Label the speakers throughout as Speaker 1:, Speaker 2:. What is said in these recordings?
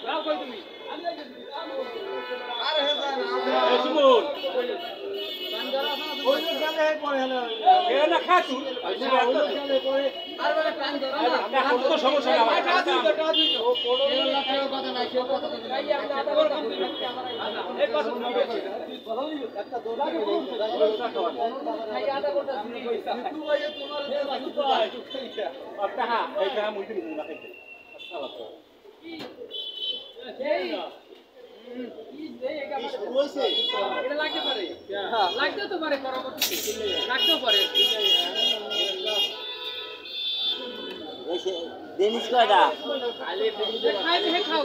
Speaker 1: যাও কই তুমি
Speaker 2: আরে হে জান
Speaker 1: এই সুমন
Speaker 2: ওই গেলে পরে হলো
Speaker 1: কে না খাতু
Speaker 2: ওই গেলে পরে আর বলে প্রাণ ধরো না
Speaker 1: হাত তো সমস্যা না ভাই
Speaker 2: ও কোড়ো লাখের কথা নাই কেউ কথা নাই এই কথা শুনবে একটা দৌড় খাই আটা করতে শুনে কইছা তুই ভাই তোমার
Speaker 1: আপনি হ্যাঁ এইটা মুইতে নিমু না খাইতে সালাত
Speaker 3: এই এটা লাগতে পারে লাগতে তো পারে পরবর্তীতে লাগতেও পারে
Speaker 4: দেনিস কয়টা
Speaker 3: খাই দেখে খাও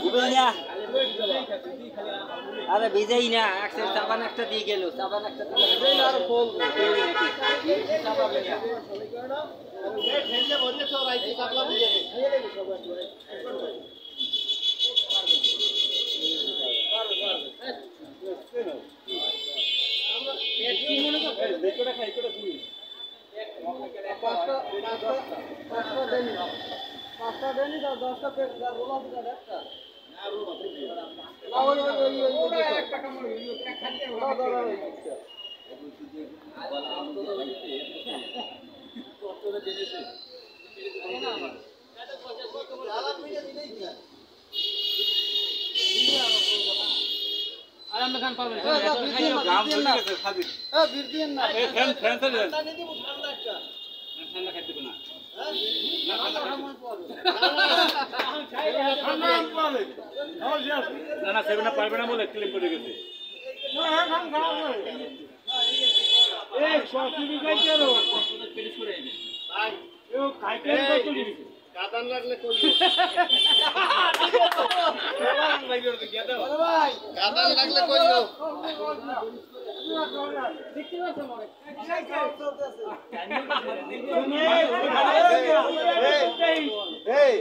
Speaker 4: উবেই না আরে ভিজেই না একসাথে সাবান একটা দিয়ে গেল সাবান একটা দিয়ে গেল
Speaker 2: আর ফল
Speaker 4: ঠেললে বললে তো রাইতে সাবলা দিয়ে
Speaker 2: পাঁচটা দেনি দাও 10টা পেট রোলা দিটা একটা একটা কামড় খালি
Speaker 3: আর আমরা খান পাবেন
Speaker 1: গ্রাম চলে গেছে খাবি
Speaker 2: বীর দিন না
Speaker 1: এই ফ্যান ফ্যান চলে যান
Speaker 2: ঠান্ডা দিব ঠান্ডা একটা
Speaker 1: ঠান্ডা খাইতে না না না সেভেন পারবে না বলে ক্লেম করে গেছে
Speaker 2: কাদান লাগলে কই কাদান লাগলে কইও
Speaker 3: দেখতে পাচ্ছ মনে
Speaker 2: এই